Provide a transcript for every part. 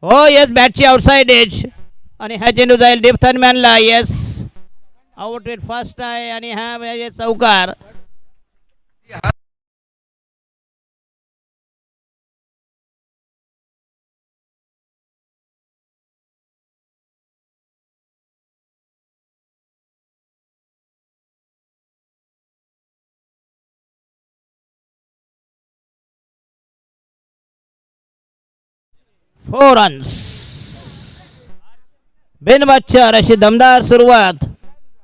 हो yes बॅटची outside age आणि हा चेंडू जाईल डीप थर्ड मॅनला. येस आउट विथ फर्स्ट आहे आणि हा म्हणजे चौकार. Four runs. बिनबच्चर अशी दमदार सुरुवात.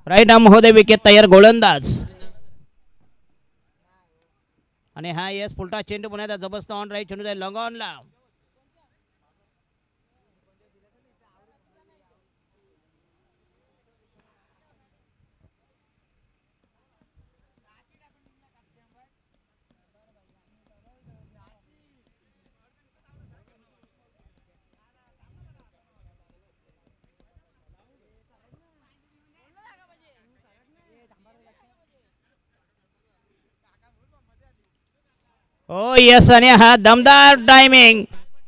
राईट आर्म होते विकेट तयार गोलंदाज. आणि हा येस पुलटा चेंडू पुन्हा जबरदस्त ऑन राईट चेंडू जाईल लॉंग ऑनला. हो येस आणि हा दमदार टायमिंग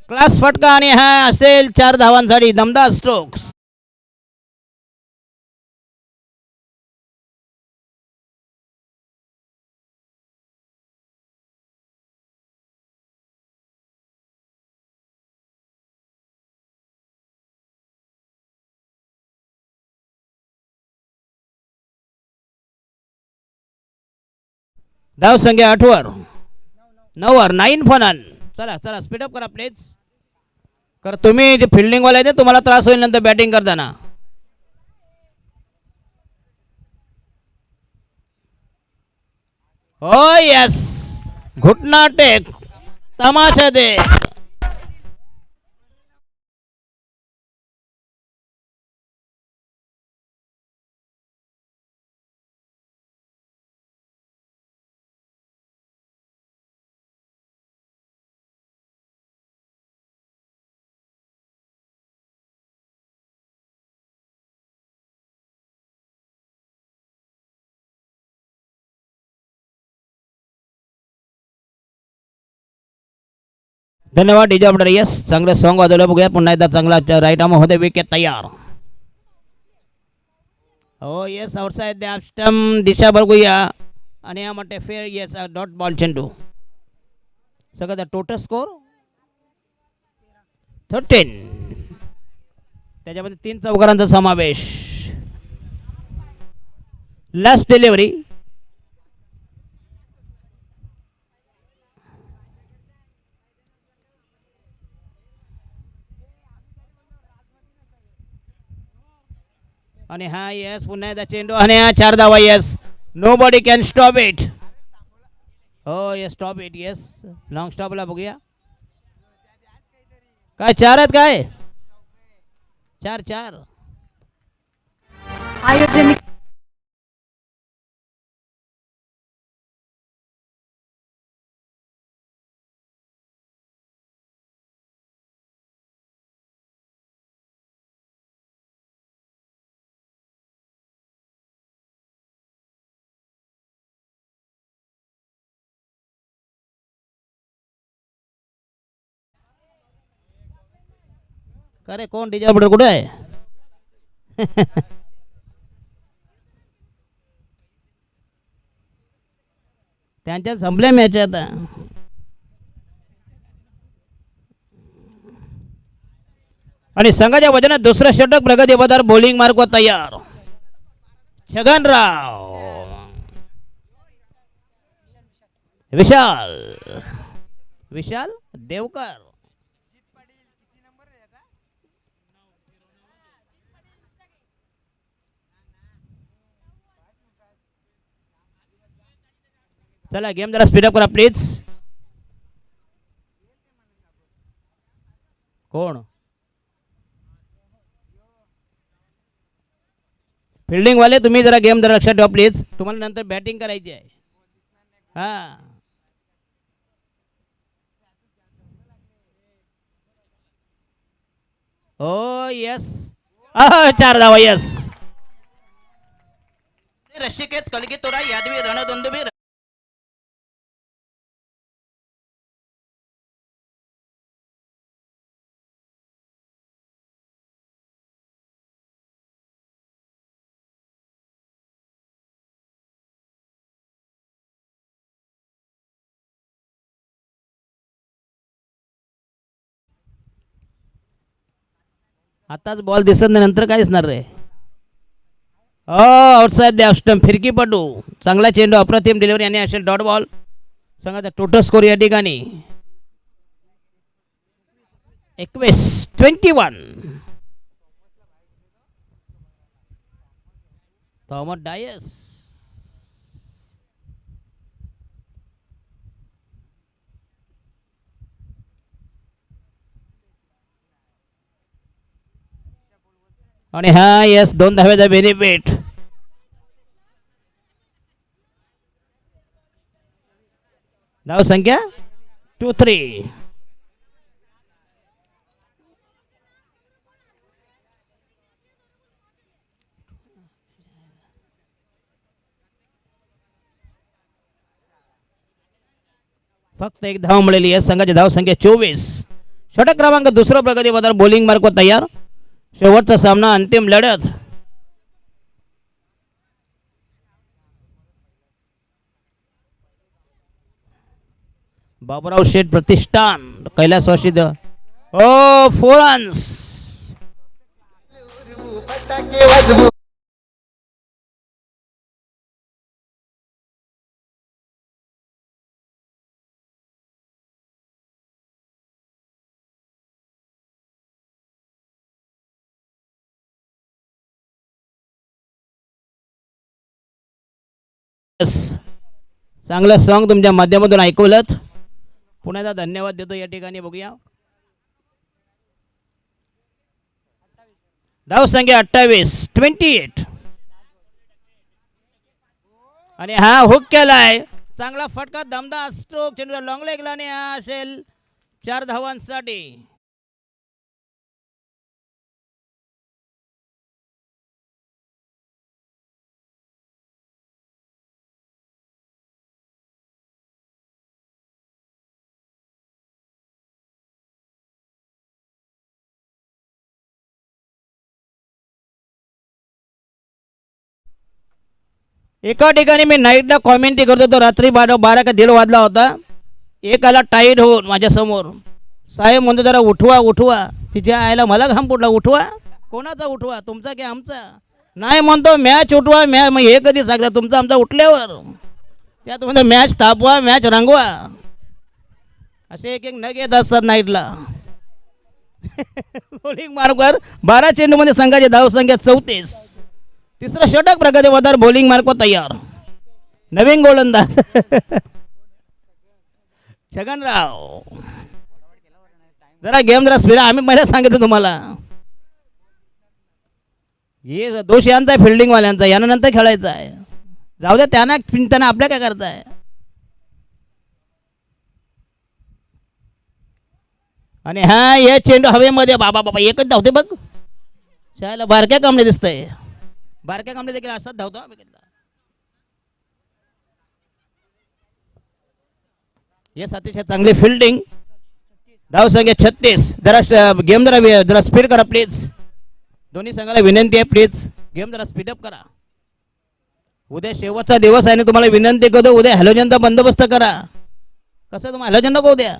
क्लास फटका आणि हा असेल 4 धावांसाठी दमदार स्ट्रोक्स. धाव संख्या 8 वर 9 वर 9 फनन. चला चला स्पीडअप करा प्लीज. कर तुम्ही जे फिल्डिंग वाले आहेत तुम्हाला त्रास होईल नंतर बॅटिंग करताना. हो यस घुटना टेक तमाशा दे. धन्यवाद डीजे ऑर्डर. यस चांगलं सॉन्ग वाजवलं बघूया पुन्हा एकदा चांगला राईट आर्म होते विकेट तयार. हो येस आउटसाइड द स्टंप दिशा बघूया आणि हा म्हणते फेअर येस डॉट बॉल चेंडू. सगळं टोटल स्कोर 13. त्याच्यामध्ये 3 चौकारांचा समावेश. Last delivery. आणि हा येस पुन्हा एकदा चेंडू आणि हा 4 धावा. Yes nobody can stop it. हो yes stop it. Yes long स्टॉपला बघूया काय 4 आहेत काय 4 4 आयोजन अरे कोण डीजे ऑर्डर कुठे आहे. त्यांच्या संपल्या मॅच आता. आणि संघाच्या वजनात दुसरं षटक प्रगती पदार बॉलिंग मार्कवर तयार. छगनराव विशाल विशाल देवकर. चला गेम जरा स्पीडअप करा प्लीज. कोण फिल्डिंग वाले तुम्ही जरा गेम जरा लक्षात ठेवा प्लीज. तुम्हाला नंतर बॅटिंग करायची आहे. हा हो यस 4 धावा. यस रशिकेत कलगी तोरा यादवी रणदंडवी आताच बॉल दिसत नाही, नंतर काय दिसणार रे. आउटसाइड द ऑफ स्टंप, फिरकीपटू. चांगला चेंडू, अप्रतिम डिलिव्हरी आणि असेल डॉट बॉल. सांगा टोटल स्कोर या ठिकाणी 21-21. थॉमस डायस. आणि हा यस 2 धावेचा बेनिफिट. धाव संख्या 2-3. फक्त एक धाव मिळाली आहे. संघाची धाव संख्या 24. षटक क्रमांक दुसरा प्रगती पदार बॉलिंग मार्क तयार. शेवटचा सामना, अंतिम लढत. बाबूराव शेठ प्रतिष्ठान कैलासवासी. 4 रन्स. चांगलं सॉन्ग तुमच्या माध्यमातून ऐकवलं, पुन्हा धन्यवाद देतो या ठिकाणी. बघूया धाव संख्या 28-28. आणि हा हुक केलाय. चांगला फटका, दमदार स्ट्रोक, चेंडूला लॉंग लेगला आणि हा असेल 4 धावांसाठी. एका ठिकाणी मी नाईटला कॉमेंट्री करत होतो. रात्री 12 का 1:30 वाजला होता. एक आला टाईट होऊन माझ्यासमोर. साहेब म्हणतो जरा उठवा उठवा. तिच्या आईला मला घाम फुटला. उठवा कोणाचा उठवा, तुमचा की आमचा. नाही म्हणतो मॅच उठवा. मग हे कधी सांगता, तुमचा आमचा उठल्यावर. त्यात म्हणतो मॅच तापवा, मॅच रंगवा. असे एक एक नग येत असतात नाईटला. बॉलिंग मार्कवर 12 चेंडूमध्ये संघाची धाव संख्या 34. तिसरा षटक प्रगती पदार बॉलिंग मार्क तयार. नवीन गोलंदाज छगनराव. जरा गेम जरा स्पीड. आम्ही पहिला सांगितलं तुम्हाला, हे दोष यांचा आहे, फिल्डिंग वाल्यांचा. यानं नंतर खेळायचं आहे. जाऊ द्या त्यांना, त्यांना आपल्या काय करताय. आणि हा हे चेंडू हवेमध्ये. बाबा बाबा एकच धावते बघ. शाळेला बारक्या कामणे दिसतंय. बारक्या कामणे देखील असतात धावतो. हे अतिशय चांगली फिल्डिंग. धाव संख्या 36. जरा गेम जरा स्पीड करा प्लीज. दोन्ही संघाला विनंती आहे, प्लीज गेम जरा स्पीडअप करा. उद्या शेवटचा दिवस आहे ना, तुम्हाला विनंती करतो, उद्या हॅलोजनचा बंदोबस्त करा. कसं तुम्हाला हॅलोजन नको उद्या.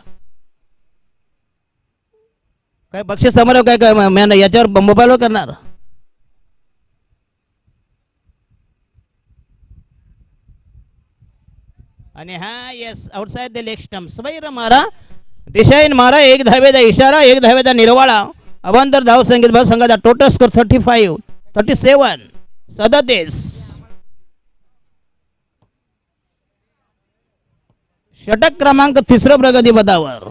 काय बक्षीस समारोह काय काय याच्यावर मोबाईलवर करणार. आणि हा yes outside the leg stump. स्वैर मारा, दिशाईन मारा. 1 धावेचा इशारा, 1 धावेचा निर्वाळा. अवांतर धाव संख्येत संघाचा टोटल स्कोर 37. षटक क्रमांक 3 प्रगती पदावर.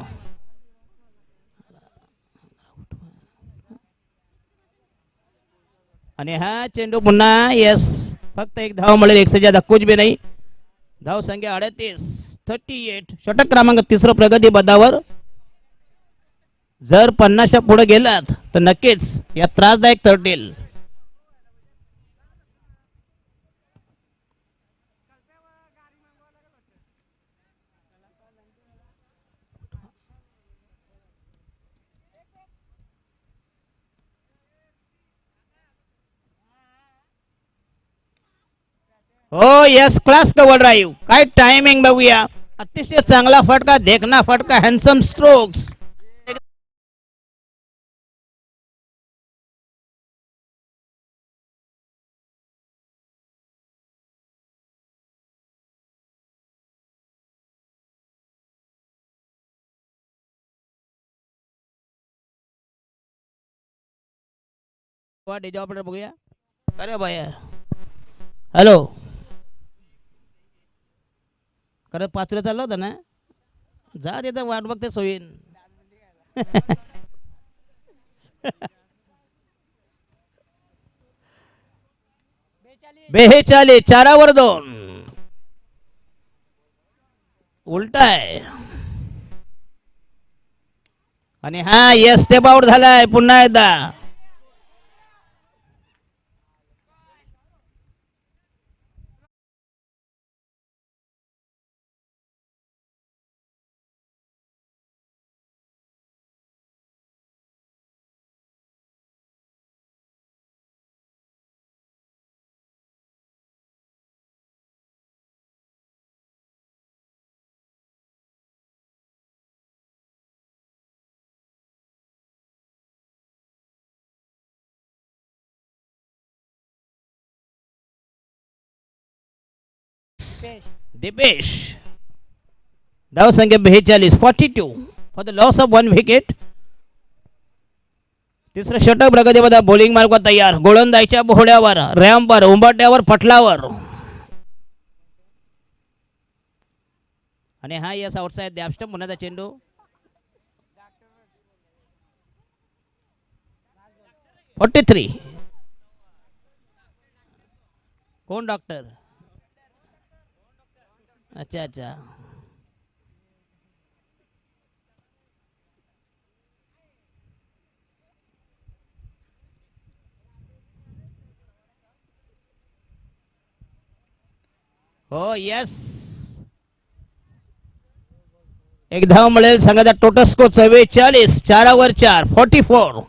आणि हा चेंडू पुन्हा यस. फक्त 1 धाव मिळेल. 1 से ज्यादा कुछ भी नाही. धाव संख्या 38. षटक क्रमांक 3 प्रगती पदावर. जर 50 पुढे गेलात तर नक्कीच या त्रासदायक ठरतील. हो यस, क्लास कव्हर ड्राईव्ह. काय टायमिंग बघूया. अतिशय चांगला फटका, देखना फटका, हँडसम स्ट्रोक्स. डीजे ऑपरेटर बघूया. अरे बाया, हॅलो. खरं पाचव्या चाललं होतं ना. जा तिथं वाट बघते सोयीन. बेचाळीस चारावर दोन. उलटा आहे. आणि हा यस स्टेप आउट झालाय पुन्हा एकदा. दिपेश धाव संख्या 42 42 for the loss of one wicket. तिसरं षटक प्रगतीमध्ये बॉलिंग मार्ग तयार. गोलंदाजीच्या बोहड्यावर, रॅम्पवर, उंबरट्यावर, फटलावर. आणि हा यस आउटसाइड दॅपस्टम पुन्हा चेंडू. Forty three. कोण डॉक्टर? अच्छा अच्छा. हो यस. एक धाव मिळेल. संघाचा टोटल स्कोर 44 चारावर 4 44.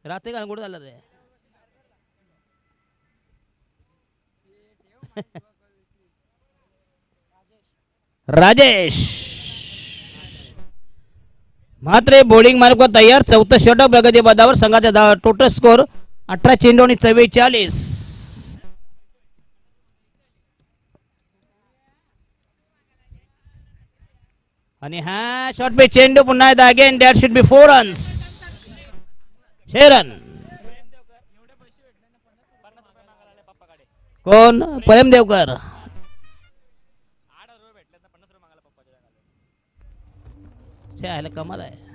रात्री का कुठं झालं रे? राजेश मात्र बॉलिंग मार्ग तयार. चौथं षटक प्रगती पदावर. संघाचा टोटल स्कोर 18 चेंडू आणि 44. आणि हा शॉट पे चेंडू पुन्हा एकदा again that should be 4 runs. 6 run. कोण? प्रेम देवकर. कमाल आहे.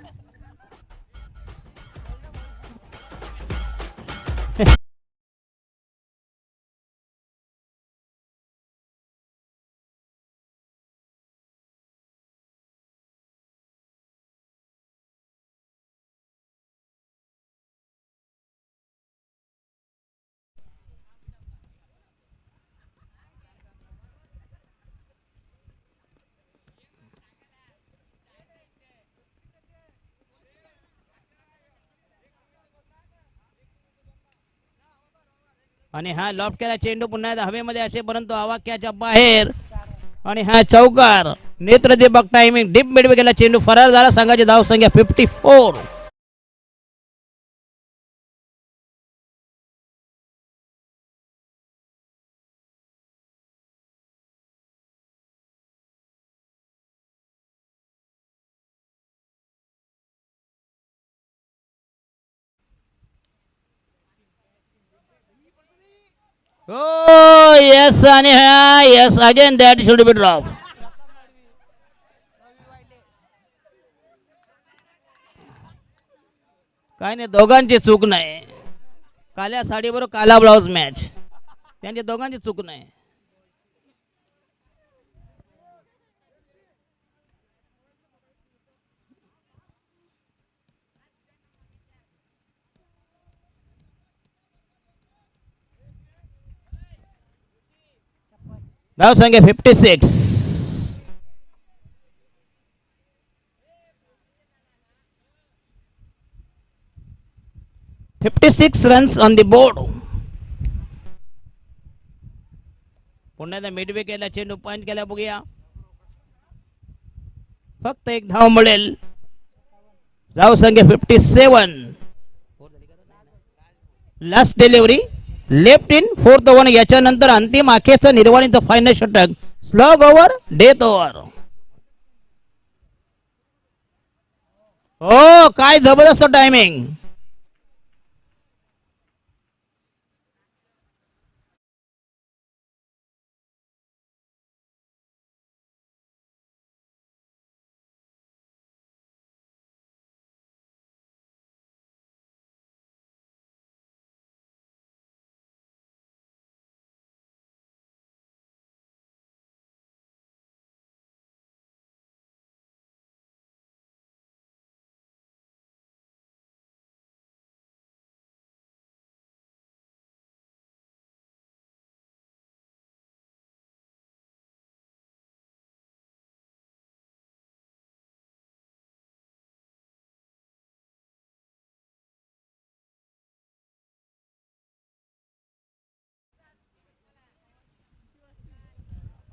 आणि हा लॉफ्ट केला चेंडू पुन्हा एकदा हवेमध्ये असे परंतु आवाक्याच्या बाहेर. आणि हा चौकार. नेत्रदीपक टायमिंग डीप मिडवे गेला चेंडू फरार झाला. संघाची धाव संख्या 54. Oh yes, आणि हा yes again that should be drop. काय नाही, दोघांची चूक नाही. काल्या साडीबरोबर काला ब्लाउज मॅच. त्यांची दोघांची चूक नाही. धाव संख्या 56. 46 runs on the board. पुन्हा एकदा मिडवे केला, चेंडू पॉइंट केला, बघूया. फक्त एक धाव मिळेल. धाव संख्या 57. Last delivery left in, fourth over. याच्यानंतर अंतिम आखेचं निर्वाणीचं फायनल षटक. Slog over, death over. हो, काय जबरदस्त टायमिंग.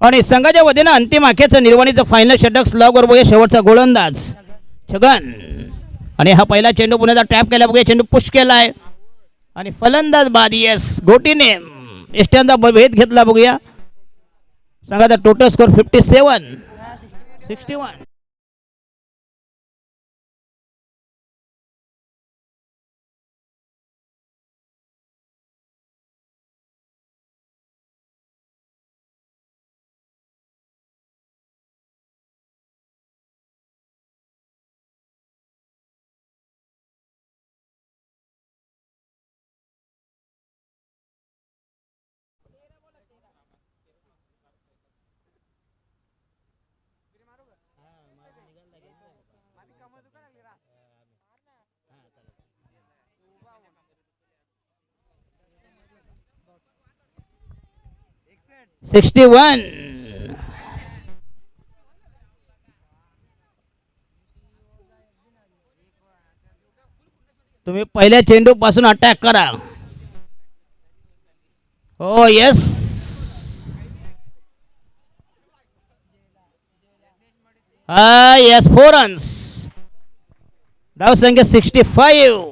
आणि संघाच्या वतीनं अंतिम आखेचं निर्वाणीचं फायनल षटक. स्लॉगवर बघूया शेवटचा गोलंदाज छगन. आणि हा पहिला चेंडू पुण्याचा टॅप केला, बघूया चेंडू पुश केलाय आणि फलंदाज बाद. येस, गोटीने एष्ट्यांचा भेद घेतला, बघूया. संघाचा टोटल स्कोर 57-61. तुम्ही पहिल्या चेंडू पासून अटॅक करा. हो, येस. Yes, 4 runs. धाव संख्या 65.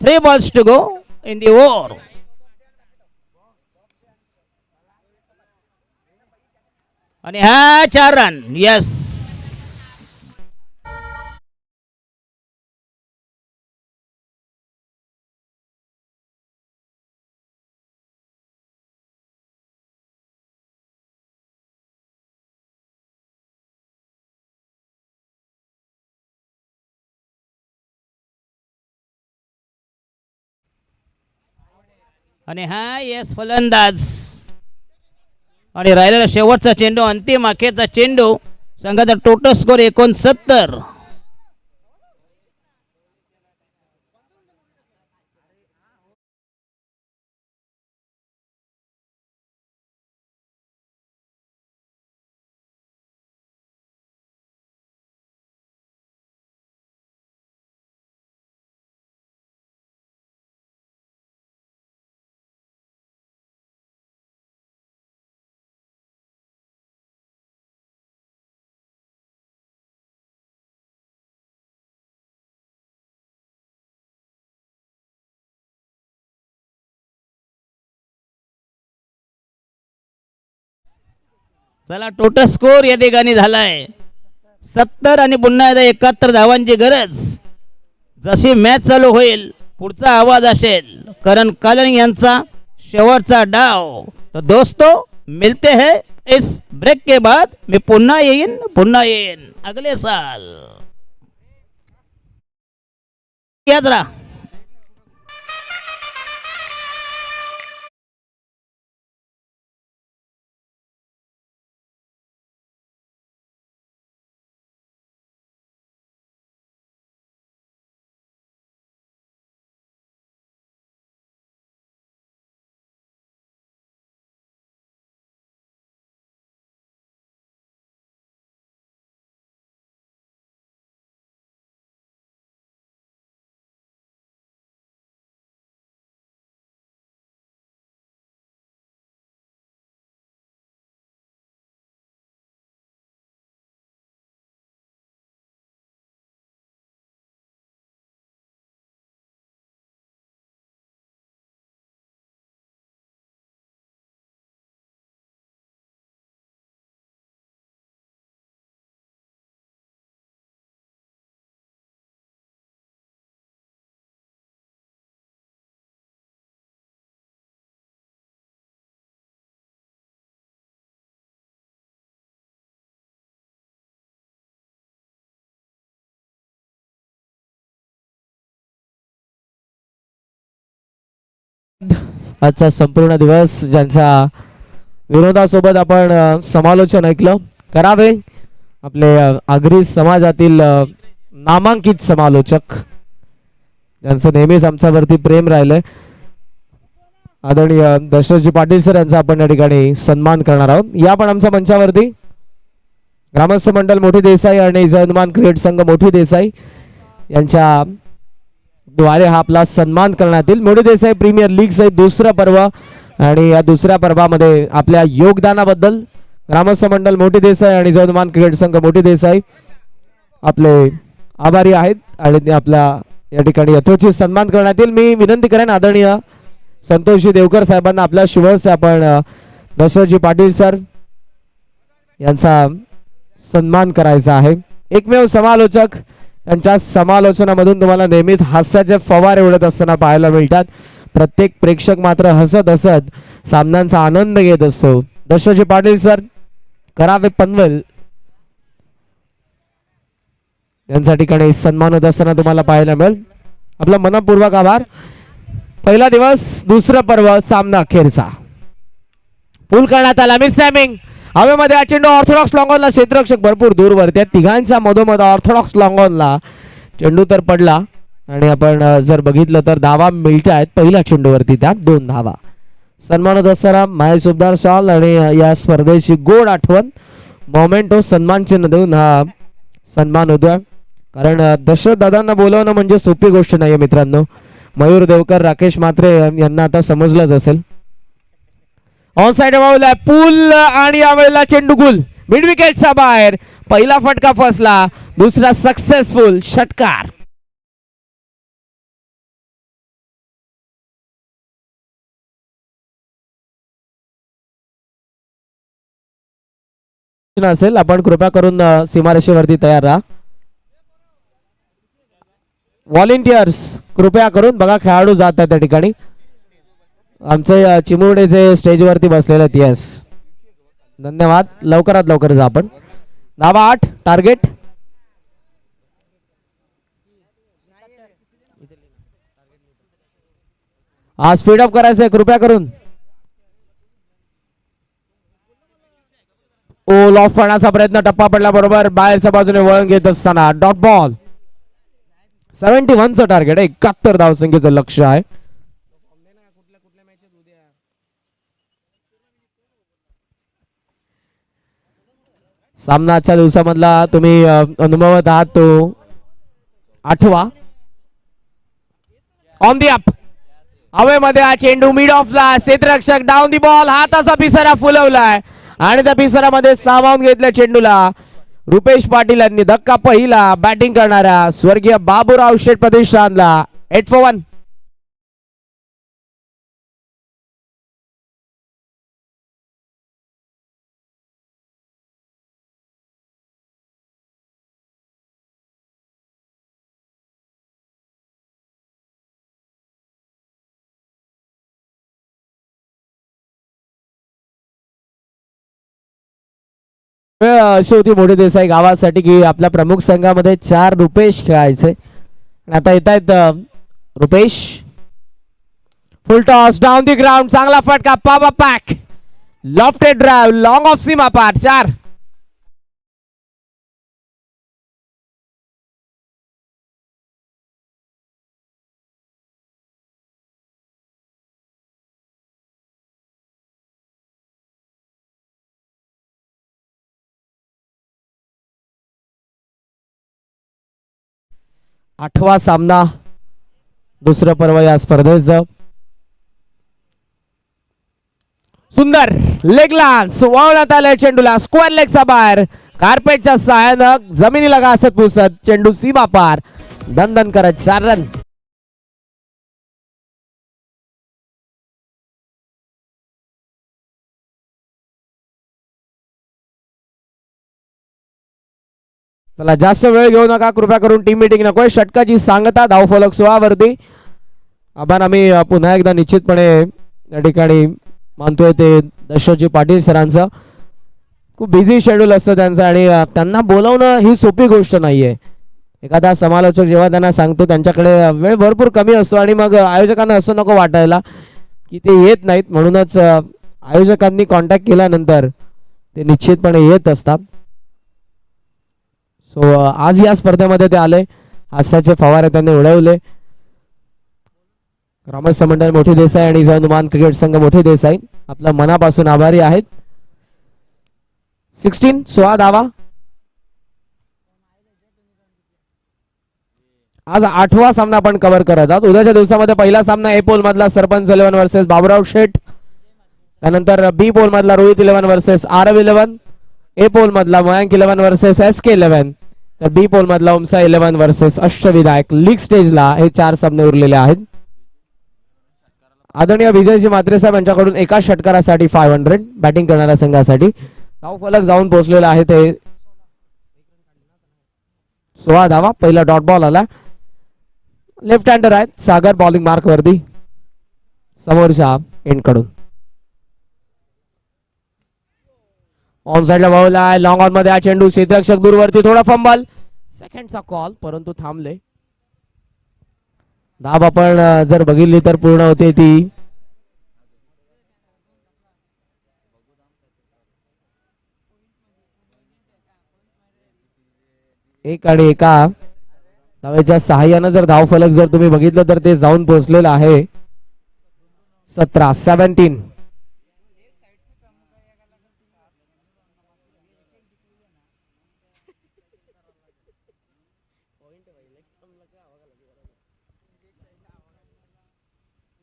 Three balls to go in the over. आणि हा 4 रन. येस. आणि हा येस फलंदाज. आणि राहिलेला शेवटचा चेंडू, अंतिम आखेचा चेंडू. संघाचा टोटल स्कोर 69. चला, टोटल स्कोर या ठिकाणी झालाय 70 आणि पुन्हा 71 धावांची गरज. जशी मॅच चालू होईल पुढचा आवाज असेल करण कालन यांचा शेवटचा डाव. तो दोस्तों, मिलते हैं इस ब्रेक के बाद. मी पुन्हा येईन अगले साल. याद रहा. आजचा संपूर्ण दिवस ज्यांच्या विनोदासोबत आपण समालोचन ऐकलं करावे आपले आगरी समाजातील नामांकित समालोचक ज्यांचं नेहमीच आमच्यावरती प्रेम राहिलंय आदरणीय दशरथजी पाटील सर यांचा आपण या ठिकाणी सन्मान करणार आहोत. या पण आमच्या मंचावरती ग्रामस्थ मंडळ मोठी देसाई आणि जयनुमान क्रिकेट संघ मोठी देसाई यांच्या द्वारे हा आपला सन्मान करण्यात येईल. मोठी देसाई प्रीमियर लीगचे दुसरं पर्व आणि या दुसऱ्या पर्वामध्ये आपल्या योगदानाबद्दल ग्रामस्थ मंडळ मोठी देसाई आणि जयनुमान क्रिकेट संघ मोठी देसाई आपले आभारी आहेत आणि ते आपल्या या ठिकाणी यथोचित सन्मान करण्यात येईल. मी विनंती करेन आदरणीय संतोषजी देवकर साहेबांना आपल्या शुभहस्ते आपण दशरथजी पाटील सर यांचा सन्मान करायचा आहे. एकमेव समालोचक त्यांच्या समालोचनामधून तुम्हाला नेहमीच हास्याचे फवारे उडत असताना पाहायला मिळतात. प्रत्येक प्रेक्षक मात्र हसत हसत सामन्यांचा आनंद घेत असतो. दशरथजी पाटील सर करावे पनवेल यांच्या ठिकाणी सन्मान होत असताना तुम्हाला पाहायला मिळेल. आपला मनपूर्वक आभार. पहिला दिवस दुसरं पर्व सामना अखेरचा पूल करण्यात आला. मिस टायमिंग हवेमध्ये चेंडू ऑर्थोडॉक्स लॉंगॉनला क्षेत्ररक्षक भरपूर दूरवर त्या तिघांच्या मधोमध ऑर्थोडॉक्स लॉंगॉनला चेंडू तर पडला आणि आपण जर बघितलं तर धावा मिळत आहेत पहिल्या चेंडूवरती त्या 2 धावा. सन्मान होत असताना माय सुबदार शॉल आणि या स्पर्धेची गोड आठवण मोमेंटो सन्मान चिन्ह देऊन हा सन्मान होतोय. कारण दशरथ दादांना बोलवणं म्हणजे सोपी गोष्ट नाहीये मित्रांनो. मयूर देवकर राकेश म्हात्रे यांना आता समजलंच असेल. ऑन साइड वावलाय पूल आणि यावेळेला चेंडू गुल मिड विकेटचा बाहेर. पहिला फटका फसला दुसरा सक्सेसफुल षटकार. असेल आपण कृपया करून सीमारेषेवरती तयार राहा. व्हॉलेंटियर्स कृपया करून बघा खेळाडू जात आहेत त्या ठिकाणी. आमचे चिमुरडे जे स्टेजवरती बसलेले आहेत. येस धन्यवाद. लवकरात लवकर जा आपण. धावा 8 टार्गेट. हा स्पीड अप करायचंय कृपया करून. ओ लॉफ करण्याचा प्रयत्न टप्पा पडला बरोबर बाहेरच्या बाजूने वळण घेत असताना डॉट बॉल. 71चं टार्गेट 71 धावसंख्येचं लक्ष आहे. सामना आजच्या दिवसामधला तुम्ही अनुभवत आहात तो 8वा. ऑन दी अप हवेमध्ये हा चेंडू मिड ऑफला क्षेत्ररक्षक डाऊन दी बॉल हाताचा पिसारा फुलवलाय आणि त्या पिसारामध्ये सामावून घेतल्या चेंडूला रुपेश पाटील यांनी. धक्का पहिला बॅटिंग करणाऱ्या स्वर्गीय बाबूराव शेठ प्रतिष्ठानला 8 for 1. अशी होती मोठी देसाई गावासाठी की आपल्या प्रमुख संघामध्ये 4 रुपेश खेळायचे. आता येत आहेत Rupesh. Full toss down the ground चांगला फटका पावा पॅक लॉफ्टेड ड्राइव्ह लॉंग ऑफ सीमा पार 4. आठवा सामना दुसरं पर्व या स्पर्धेचं. सुंदर लेग लान्स वळवण्यात आले चेंडूला स्क्वेअर लेगचा बाहेर. कार्पेटच्या सहाय्यानं जमिनीला घासत पुसत चेंडू सीमा पार दणदण करत 4 रन. चला जास्त वेळ घेऊ नका कृपया करून. टीम मीटिंग नकोय. षटकाची सांगता धावफलक 16 वरती आपण आम्ही पुन्हा एकदा निश्चितपणे या ठिकाणी मानतोय ते दशरथजी पाटील सरांचं. खूप बिझी शेड्यूल असतं त्यांचं आणि त्यांना बोलवणं ही सोपी गोष्ट नाहीये. एखादा समालोचक जेव्हा त्यांना सांगतो त्यांच्याकडे वेळ भरपूर कमी असतो आणि मग आयोजकांना असं नको वाटायला की ते येत नाहीत, म्हणूनच आयोजकांनी कॉन्टॅक्ट केल्यानंतर ते निश्चितपणे येत असतात. सो आज या स्पर्धेमध्ये ते आले, हास्याचे फवारे त्यांनी उडवले. ग्रामस्थ मंडळ मोठी देसाई आणि हनुमान क्रिकेट संघ मोठी देसाई आपल्या मनापासून आभारी आहेत. 16 धावा. आज 8वा सामना आपण कव्हर करत आहोत. उद्याच्या दिवसामध्ये पहिला सामना ए पोल मधला सरपंच 11 वर्सेस बाबुराव शेठ, त्यानंतर बी पोल मधला रोहित 11 वर्सेस आरव 11, ए पोल मधला मयांक 11 वर्सेस SK 11, तर बी पोल मधला उमसा 11 वर्सेस अष्टविनायक. लीग स्टेजला हे 4 सामने उरलेले आहेत. आदरणीय विजयजी म्हात्रे साहेब यांच्याकडून एका षटकारासाठी 500 बॅटिंग करणाऱ्या संघासाठी धाव फलक जाऊन पोहोचलेला आहे. ते 16 धावा. पहिला डॉट बॉल आला. लेफ्ट हँडर आहेत सागर बॉलिंग मार्क वरती समोरच्या एंड कडून. ऑन साइडला बॉल आहे. लॉंग ऑन मध्ये हा चेंडू क्षेत्ररक्षक दूरवरती, थोडा फंबल, सेकंडचा कॉल परंतु थांबले. धाव आपण जर बघितली तर पूर्ण होते ती 1 आणि 1 धावेच्या सहाय्यानं जर धाव फलक जर तुम्ही बघितलं तर ते जाऊन पोहोचलेलं आहे 17.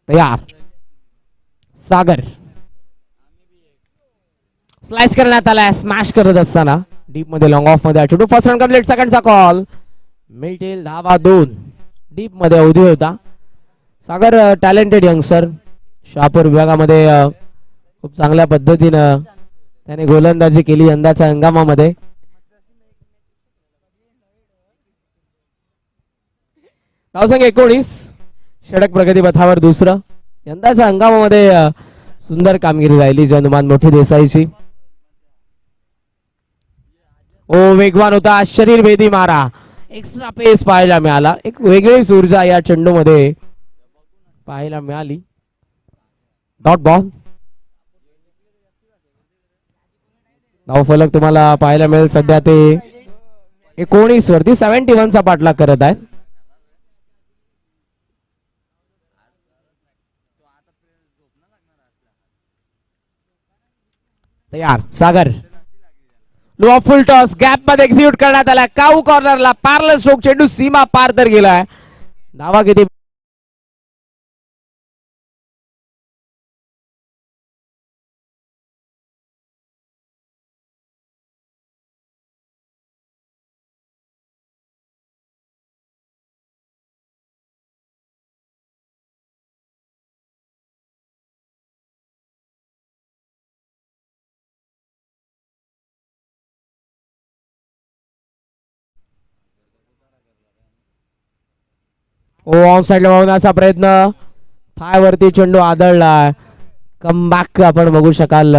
तयार. सागर स्लाइस करण्यात आला. स्मॅश करत असताना डीप मध्ये लॉंग ऑफ मध्ये चेंडू. First run complete. सेकंडचा कॉल. मिळतील धावा 2. डीप मध्ये अवधी होता. सागर टॅलेंटेड यंगस्टर, शहापूर विभागामध्ये खूप चांगल्या पद्धतीनं त्याने गोलंदाजी केली यंदाच्या हंगामामध्ये. धावसंख्या 19. षटक प्रगती पथावर दुसरं. यंदाच्या हंगामामध्ये सुंदर कामगिरी राहिली हनुमान मोठी देसाईची. ओ वेगवान होता, शरीर भेदी मारा, एक्स्ट्रा पेस पाहायला मिळाला. एक वेगळीच ऊर्जा या चेंडू मध्ये पाहायला मिळाली. Dot ball. धाव फलक तुम्हाला पाहायला मिळेल सध्या ते 19 वरती 71 चा पाठलाग करत आहे. तयार. सागर लो फुल टॉस गॅप मध्ये एक्झिक्यूट करण्यात आला. काऊ कॉर्नरला पार्लर स्ट्रोक, चेंडू सीमा पार तर गेलाय. धावा किती? ऑन साइड लावण्याचा प्रयत्न. थाय वरती चेंडू आदळला. कम बॅक आपण बघू शकाल.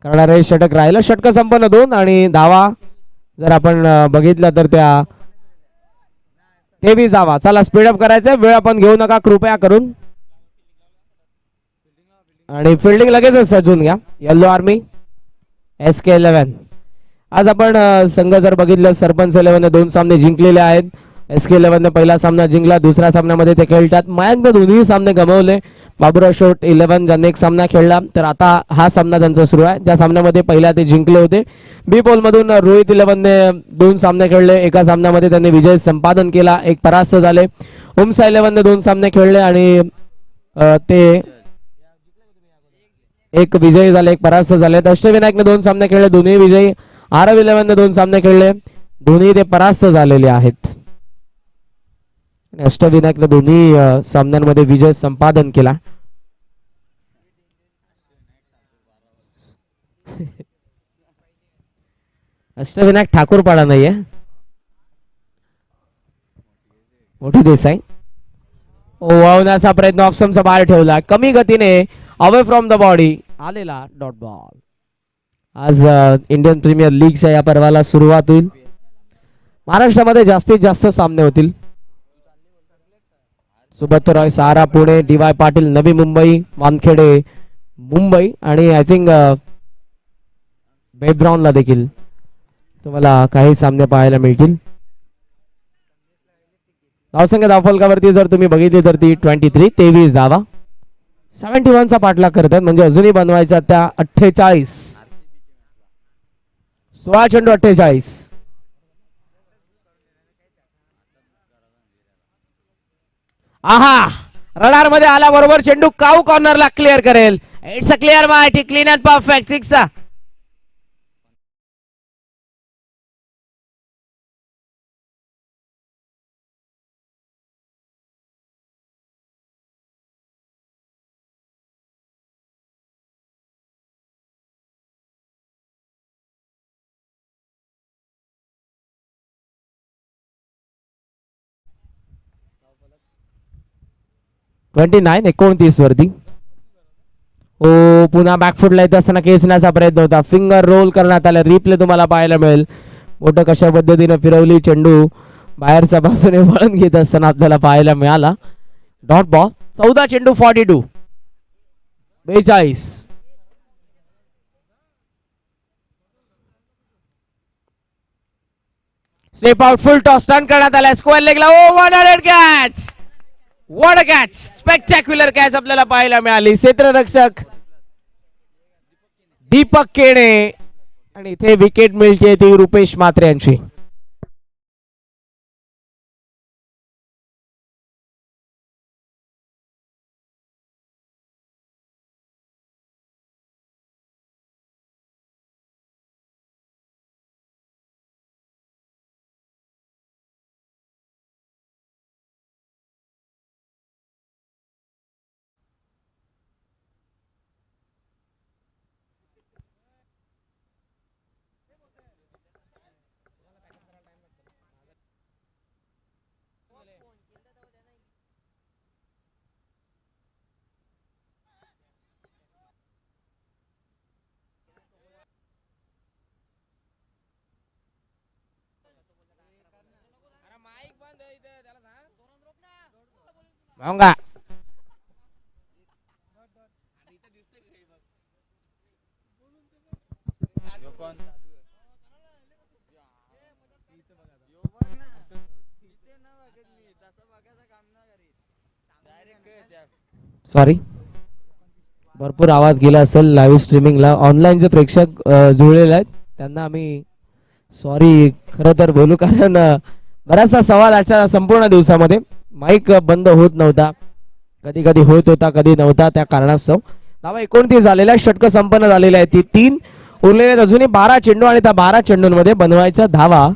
करणारे षटक राहिलं. षटक संपन्न 2 आणि धावा जर आपण बघितलं तर त्या 23 धावा. चला स्पीडअप करायचंय, वेळ आपण घेऊ नका कृपया करून. आणि फिल्डिंग लगेचच सजून घ्या. Yellow army SK 11. आज आपण संघ जर बघितलं सरपंच 11 ने 2 सामने जिंकलेले आहेत. SK 11 ने पहिला सामना जिंकला. दुसऱ्या सामन्यामध्ये ते खेळतात. मयांकने दोन्ही सामने गमावले. बाबुराव शेठ 11 ज्यांनी एक सामना खेळला, तर आता हा सामना त्यांचा सुरू आहे. ज्या सामन्यामध्ये पहिला ते जिंकले होते. बी पोल मधून रोहित 11 ने 2 सामने खेळले. एका सामन्यामध्ये त्यांनी विजय संपादन केला, एक परास्त झाले. उमसा 11 ने 2 सामने खेळले आणि ते एक विजयी झाले, एक परास्त झाले. अष्टविनायकने 2 सामने खेळले, दोन्ही विजयी. आरव 11 ने 2 सामने खेळले, दोन्ही ते परास्त झालेले आहेत. अष्टविनायकने दोन्ही सामन्यांमध्ये विजय संपादन केला. अष्टविनायक ठाकूरपाडा नाहीये, मोठी देसाई. ओवावण्याचा प्रयत्न ऑप्शनचा बाहेर ठेवला. कमी गतीने अवे फ्रॉम द बॉडी आलेला डॉट बॉल. आज इंडियन प्रीमियर लीगच्या या पर्वाला सुरुवात होईल. महाराष्ट्रामध्ये जास्तीत जास्त सामने होतील. सुब्रत रॉय सहारा पुणे, DY पाटील नवी मुंबई, वानखेडे मुंबई आणि आय थिंक बेब्राऊनला देखील तुम्हाला काही सामने पाहायला मिळतील. धावसंख्या धावफलकावरती जर तुम्ही बघितली तर ती 23 धावा. 71 चा पाठलाग करतात म्हणजे अजूनही बनवायचा त्या 48. 16 चेंडू 48. आहा रडार मध्ये आला बरोबर चेंडू काऊ कॉर्नरला क्लिअर करेल. इट्स अ क्लिअर माहिती क्लीन अँड परफेक्ट 6. $29 29 वरती. ओ पुन्हा बॅकफुटला येत असताना खेचण्याचा प्रयत्न होता. फिंगर रोल करण्यात आला. रिप्ले तुम्हाला पाहायला मिळेल. मोठं कशा पद्धतीने फिरवली चेंडू बाहेरच्या बाजूने वळण घेत असताना आपल्याला पाहायला मिळाला. Dot ball. 14 चेंडू 42. 42. Step out full toss turn करण्यात आला. स्क्वेअर लेगला. Oh 100 catch. What a catch. Spectacular catch आपल्याला पाहायला मिळाली. क्षेत्ररक्षक दीपक केणे आणि इथे विकेट मिळते ती रुपेश म्हात्रे यांची. सॉरी भरपूर आवाज गेला असेल लाईव्ह स्ट्रीमिंगला. ऑनलाईन जे प्रेक्षक जुळलेले आहेत त्यांना आम्ही सॉरी खरं तर बोलू, कारण बराचसा सवाल आजच्या संपूर्ण दिवसामध्ये माईक बंद होत नव्हता. कधी कधी होत होता कधी नव्हता. त्या कारणास्तव धावा 29 झालेल्या. षटक संपन्न झालेले आहे. ती 3 उरलेले अजूनही 12 चेंडू आणि त्या 12 चेंडूंमध्ये बनवायचा धावा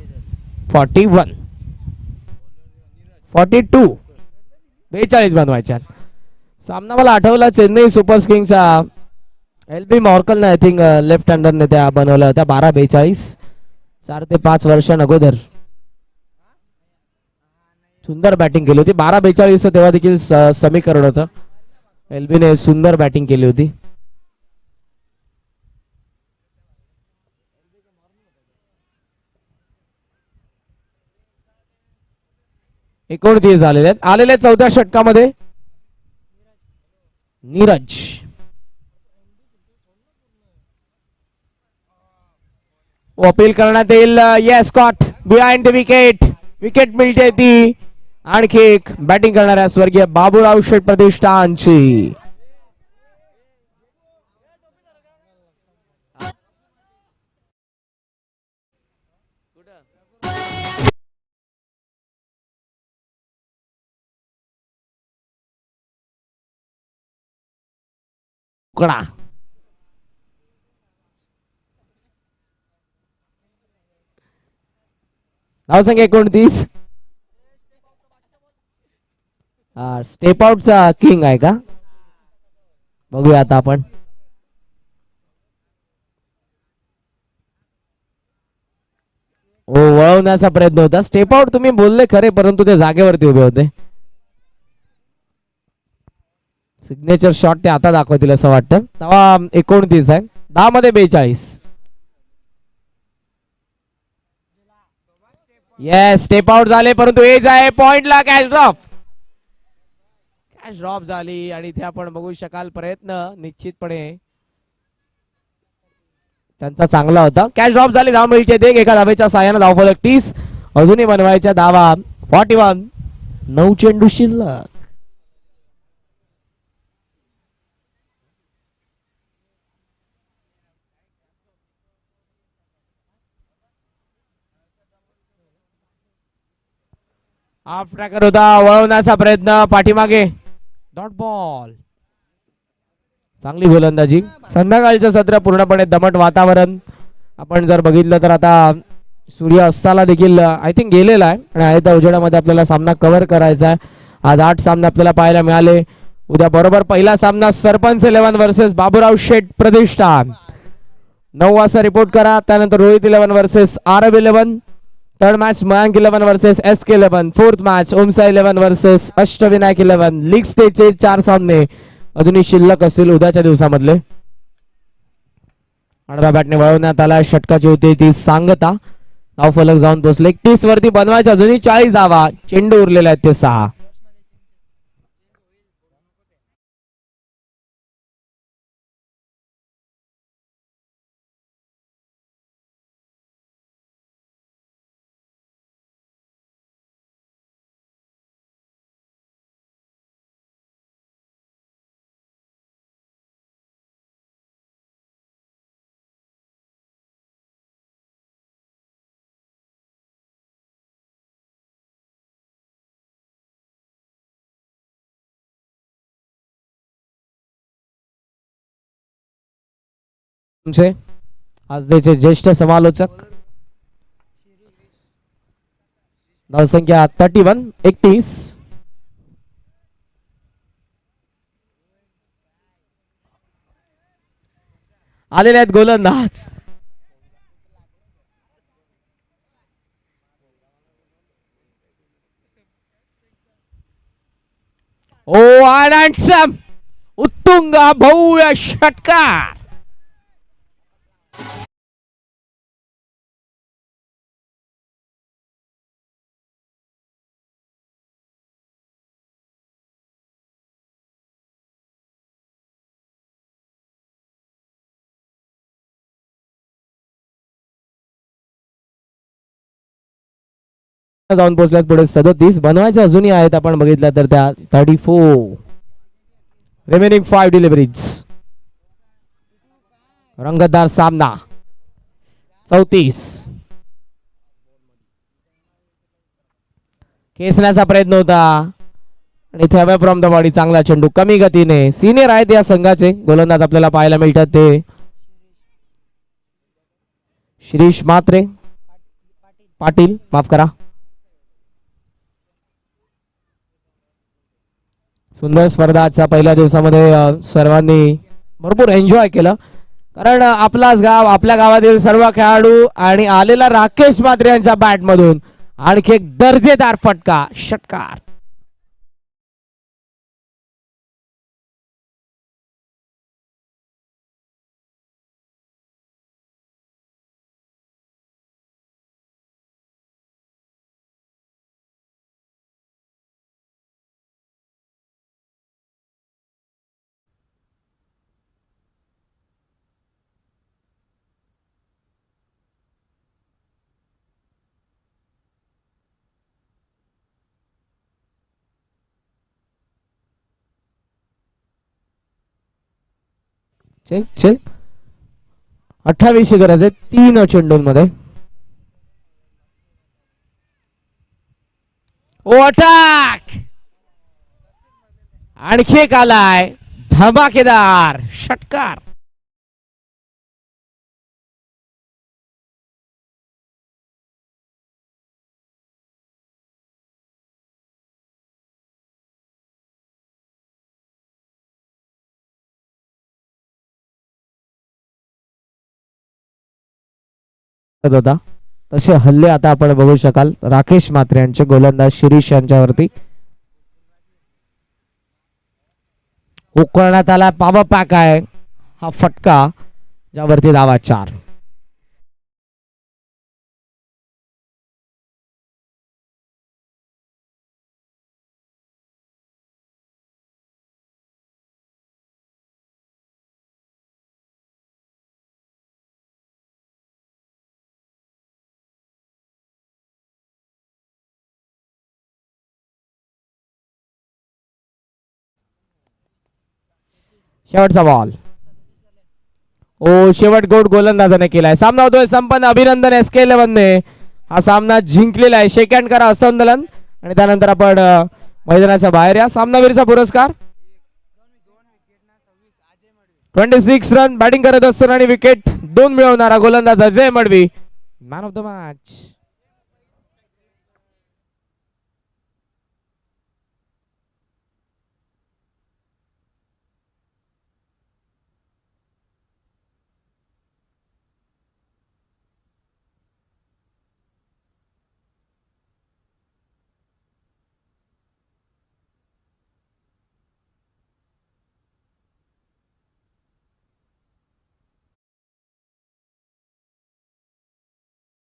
41 42 42 बनवायच्या. सामना मला आठवला चेन्नई सुपर किंग्सचा. LB मॉर्कलने आय थिंक लेफ्ट हँडरने त्या बनवल्या होत्या 12-42 4 ते 5 वर्षां अगोदर. सुंदर बॅटिंग केली होती. 12-42 तेव्हा देखील समीकरण होतं. LB ने सुंदर बॅटिंग केली होती. एकोणतीस झालेले आहेत. आलेले 4थ्या षटकामध्ये नीरज. अपील करण्यात येईल. Yes caught behind the wicket. Wicket मिळते ती आणखी एक बॅटिंग करणाऱ्या स्वर्गीय बाबूराव शेठ प्रतिष्ठानची. कडा धावसंख्या 29. स्टेप आउटचा किंग आहे का बघूया आता आपण. हो वळवण्याचा प्रयत्न होता. स्टेप आउट तुम्ही बोलले खरे, परंतु ते जागेवरती उभे होते. सिग्नेचर शॉट ते आता दाखवतील असं वाटतं. धावा 29 आहे. 10 मध्ये 42. येस स्टेप आउट झाले, परंतु एज आहे. पॉइंटला कॅच ड्रॉप. कॅच ड्रॉप झाली आणि इथे आपण बघू शकाल प्रयत्न निश्चितपणे त्यांचा चांगला होता. कॅच ड्रॉप झाली, धाव मिळते ते एका धावेच्या साह्याने धावफलक 30. अजूनही बनवायच्या धावा 41. 9 चेंडू शिल्लक. हाफ ट्रॅकर होता, वळवण्याचा प्रयत्न पाठीमागे. Dot ball. चांगली गोलंदाजी. संध्याकाळचं सत्र पूर्णपणे दमट वातावरण. आपण जर बघितलं तर आता सूर्य अस्ताला देखील आय थिंक गेलेला आहे आणि आहे त्या उजेडामध्ये आपल्याला सामना कव्हर करायचा आहे. आज 8 सामने आपल्याला पाहायला मिळाले. उद्या बरोबर पहिला सामना सरपंच 11 वर्सेस बाबूराव शेठ प्रतिष्ठान. 9 वाजता रिपोर्ट करा. त्यानंतर Rohit 11 versus Arab 11. Third match Mayank 11 versus SK 11. Fourth match Omsa 11 versus Ashtavinayak 11. League स्टेजचे 4 सामने अजूनही शिल्लक असतील उद्याच्या दिवसामधले. आडव्या बॅटने वळवण्यात आला. षटकाची होती ती सांगता. धावफलक जाऊन पोहोचले 31 वरती बनवायचे अजूनही 40 धावा. चेंडू उरलेले आहेत ते 6. आज त्याचे ज्येष्ठ समालोचक धावसंख्या 31. 31. आलेले आहेत गोलंदाज. ओ हँडसम उत्तुंग भव्य षटकार. जाऊन पोहोचल्यात पुढे 37. बनवायचे अजूनही आहेत आपण बघितलं तर त्या 34. Remaining 5 deliveries. रंगतदार सामना 34. खेचण्याचा प्रयत्न होता आणि इथे हवे फ्रॉम द बॉडी. चांगला चेंडू कमी गतीने. सिनियर आहेत या संघाचे गोलंदाज आपल्याला पाहायला मिळतात ते शिरीष म्हात्रे पाटील माफ करा. सुंदर स्पर्धा आजच्या पहिल्या दिवसामध्ये सर्वांनी भरपूर एन्जॉय केलं. कारण आपलाच गाव, आपल्या गावातील सर्व खेळाडू आणि आलेला राकेश म्हात्रे यांच्या बॅट मधून आणखी एक दर्जेदार फटका षटकार. चल चल 28 गरज आहे 3 चेंडूंमध्ये. ओ अटॅक. आणखी एक आलाय धमाकेदार षटकार. होता तसे हल्ले आता आपण बघू शकाल राकेश म्हात्रे यांचे गोलंदाज शिरीष यांच्यावरती. उकळण्यात आला पॉवर पॅक आहे हा फटका ज्यावरती धावा 4. शेवटचा बॉल. ओ शेवट गोड गोलंदाजाने केलाय. सामना होतोय संपन्न. अभिनंदन SK11 ने हा सामना जिंकलेला आहे. शेक हँड करा हस्तांदोलन आणि त्यानंतर आपण मैदानाच्या बाहेर या. सामनावीरचा पुरस्कार 26 रन बॅटिंग करत असताना आणि विकेट 2 मिळवणारा गोलंदाज Ajay Madavi man of the match.